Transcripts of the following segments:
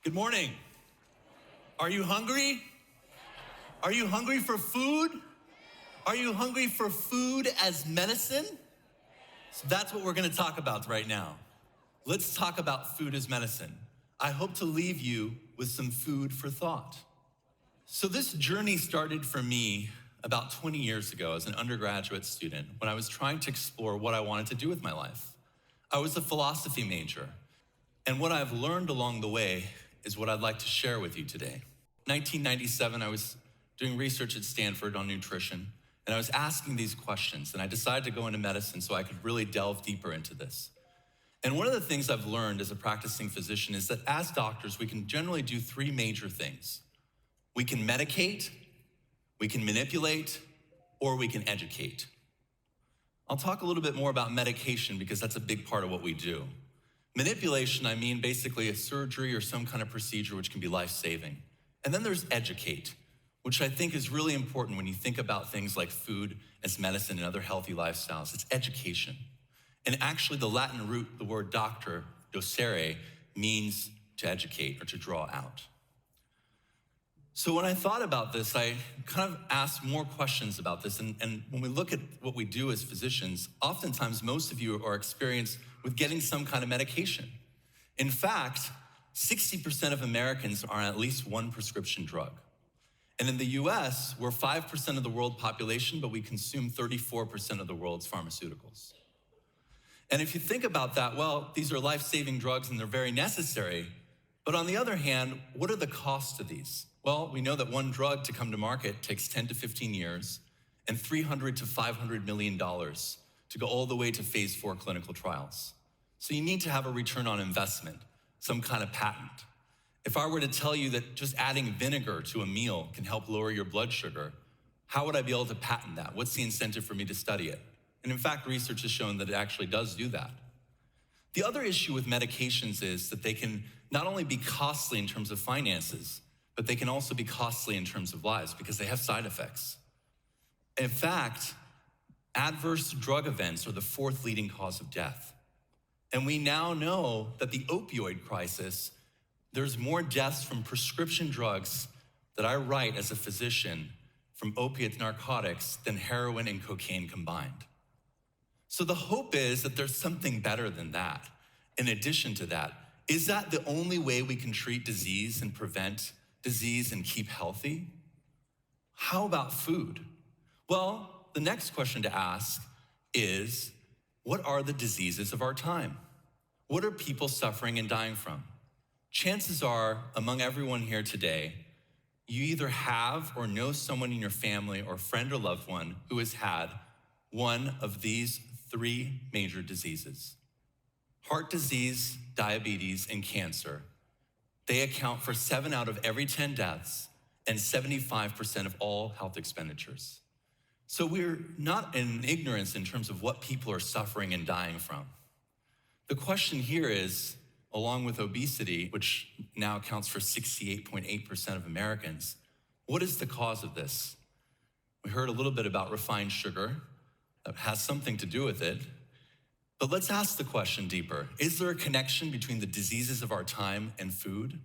Good morning. Are you hungry? Are you hungry for food? Are you hungry for food as medicine? So that's what we're gonna talk about right now. Let's talk about food as medicine. I hope to leave you with some food for thought. So this journey started for me about 20 years ago as an undergraduate student when I was trying to explore what I wanted to do with my life. I was a philosophy major, and what I've learned along the way is what I'd like to share with you today. 1997, I was doing research at Stanford on nutrition, and I was asking these questions, and I decided to go into medicine so I could really delve deeper into this. And one of the things I've learned as a practicing physician is that as doctors, we can generally do three major things. We can medicate, we can manipulate, or we can educate. I'll talk a little bit more about medication because that's a big part of what we do. Manipulation, I mean basically a surgery or some kind of procedure which can be life-saving. And then there's educate, which I think is really important when you think about things like food as medicine and other healthy lifestyles. It's education. And actually the Latin root, the word doctor, docere, means to educate or to draw out. So when I thought about this, I kind of asked more questions about this. And when we look at what we do as physicians, oftentimes most of you are experienced with getting some kind of medication. In fact, 60% of Americans are on at least one prescription drug. And in the US, we're 5% of the world population, but we consume 34% of the world's pharmaceuticals. And if you think about that, well, these are life-saving drugs and they're very necessary. But on the other hand, what are the costs of these? Well, we know that one drug to come to market takes 10 to 15 years and $300 to $500 million to go all the way to phase 4 clinical trials. So you need to have a return on investment, some kind of patent. If I were to tell you that just adding vinegar to a meal can help lower your blood sugar, how would I be able to patent that? What's the incentive for me to study it? And in fact, research has shown that it actually does do that. The other issue with medications is that they can not only be costly in terms of finances, but they can also be costly in terms of lives because they have side effects. In fact, adverse drug events are the 4th leading cause of death. And we now know that the opioid crisis, there's more deaths from prescription drugs that I write as a physician from opiate narcotics than heroin and cocaine combined. So the hope is that there's something better than that. In addition to that, is that the only way we can treat disease and prevent disease and keep healthy? How about food? Well, the next question to ask is, what are the diseases of our time? What are people suffering and dying from? Chances are, among everyone here today, you either have or know someone in your family or friend or loved one who has had one of these 3 major diseases. Heart disease, diabetes, and cancer. They account for 7 out of every 10 deaths and 75% of all health expenditures. So we're not in ignorance in terms of what people are suffering and dying from. The question here is, along with obesity, which now accounts for 68.8% of Americans, what is the cause of this? We heard a little bit about refined sugar. That has something to do with it. But let's ask the question deeper. Is there a connection between the diseases of our time and food?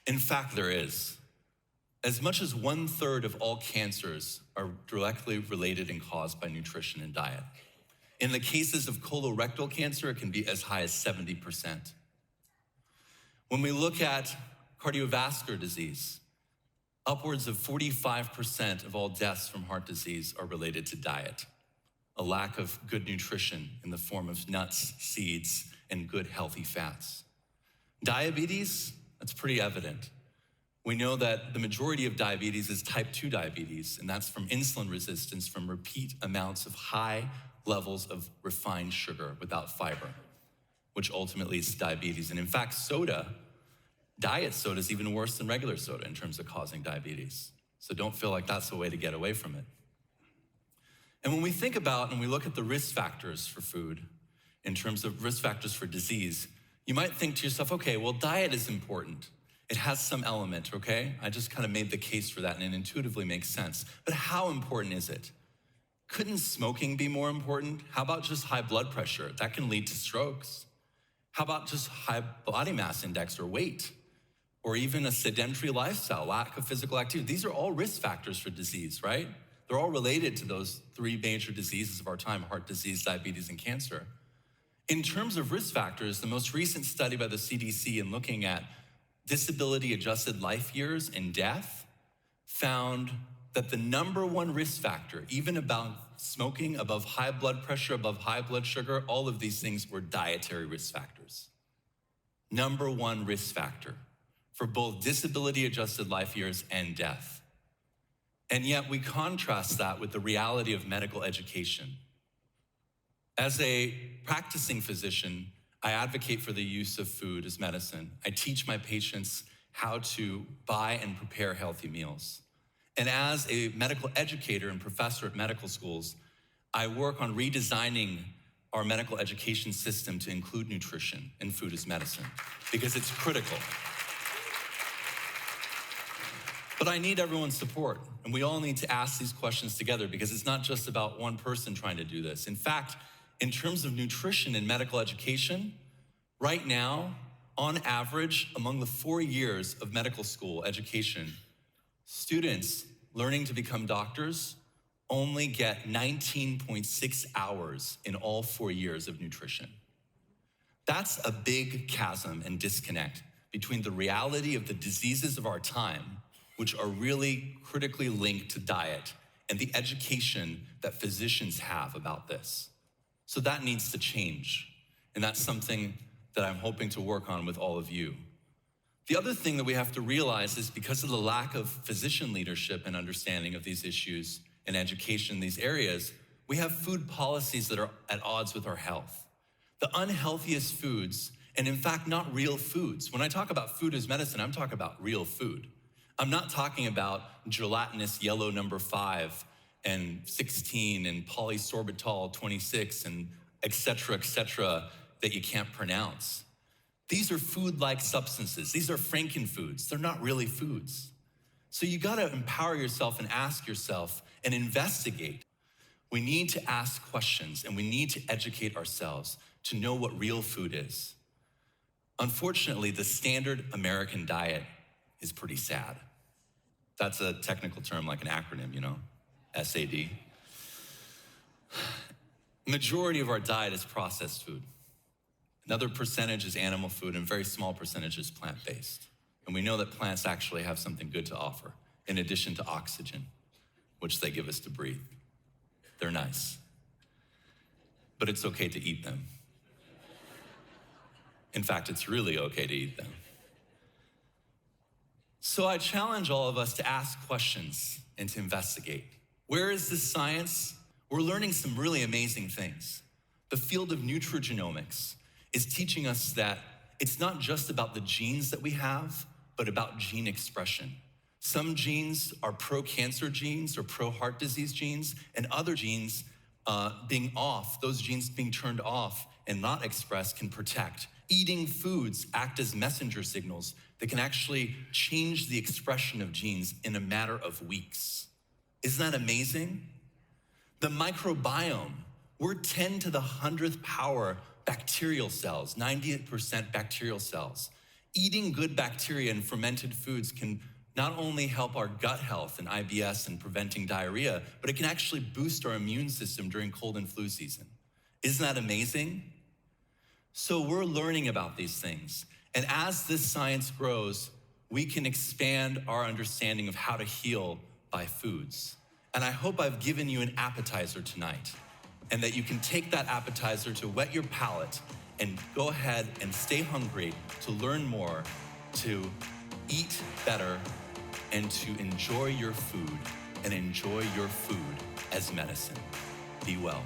In fact, there is. As much as 1/3 of all cancers are directly related and caused by nutrition and diet. In the cases of colorectal cancer, it can be as high as 70%. When we look at cardiovascular disease, upwards of 45% of all deaths from heart disease are related to diet, a lack of good nutrition in the form of nuts, seeds, and good healthy fats. Diabetes, that's pretty evident. We know that the majority of diabetes is type 2 diabetes, and that's from insulin resistance from repeat amounts of high levels of refined sugar without fiber, which ultimately leads to diabetes. And in fact, diet soda is even worse than regular soda in terms of causing diabetes. So don't feel like that's a way to get away from it. And when we think about and we look at the risk factors for food, in terms of risk factors for disease, you might think to yourself, okay, well, diet is important. It has some element, okay? I just kind of made the case for that and it intuitively makes sense. But how important is it? Couldn't smoking be more important? How about just high blood pressure? That can lead to strokes. How about just high body mass index or weight, or even a sedentary lifestyle, lack of physical activity? These are all risk factors for disease, right? They're all related to those three major diseases of our time: heart disease, diabetes, and cancer. In terms of risk factors, the most recent study by the CDC in looking at disability-adjusted life years and death found that the number one risk factor, even about smoking, above high blood pressure, above high blood sugar, all of these things were dietary risk factors. Number one risk factor for both disability-adjusted life years and death. And yet we contrast that with the reality of medical education. As a practicing physician, I advocate for the use of food as medicine. I teach my patients how to buy and prepare healthy meals. And as a medical educator and professor at medical schools, I work on redesigning our medical education system to include nutrition and food as medicine, because it's critical. But I need everyone's support, and we all need to ask these questions together, because it's not just about one person trying to do this. In fact, in terms of nutrition and medical education, right now, on average, among the 4 years of medical school education, students learning to become doctors only get 19.6 hours in all 4 years of nutrition. That's a big chasm and disconnect between the reality of the diseases of our time, which are really critically linked to diet, and the education that physicians have about this. So that needs to change, and that's something that I'm hoping to work on with all of you. The other thing that we have to realize is, because of the lack of physician leadership and understanding of these issues and education in these areas, we have food policies that are at odds with our health. The unhealthiest foods, and in fact, not real foods. When I talk about food as medicine, I'm talking about real food. I'm not talking about gelatinous yellow number 5 and 16 and polysorbitol 26 and et cetera, that you can't pronounce. These are food-like substances. These are frankenfoods. They're not really foods. So you gotta empower yourself and ask yourself and investigate. We need to ask questions, and we need to educate ourselves to know what real food is. Unfortunately, the standard American diet is pretty sad. That's a technical term, like an acronym, SAD. Majority of our diet is processed food. Another percentage is animal food, and a very small percentage is plant-based. And we know that plants actually have something good to offer, in addition to oxygen, which they give us to breathe. They're nice. But it's okay to eat them. In fact, it's really okay to eat them. So I challenge all of us to ask questions and to investigate. Where is this science? We're learning some really amazing things. The field of nutrigenomics is teaching us that it's not just about the genes that we have, but about gene expression. Some genes are pro-cancer genes or pro-heart disease genes, and other genes being off, those genes being turned off and not expressed, can protect. Eating foods act as messenger signals that can actually change the expression of genes in a matter of weeks. Isn't that amazing? The microbiome, we're 10 to the 100th power bacterial cells, 98% bacterial cells. Eating good bacteria and fermented foods can not only help our gut health and IBS and preventing diarrhea, but it can actually boost our immune system during cold and flu season. Isn't that amazing? So we're learning about these things. And as this science grows, we can expand our understanding of how to heal by foods. And I hope I've given you an appetizer tonight, and that you can take that appetizer to whet your palate and go ahead and stay hungry to learn more, to eat better, and to enjoy your food, and enjoy your food as medicine. Be well.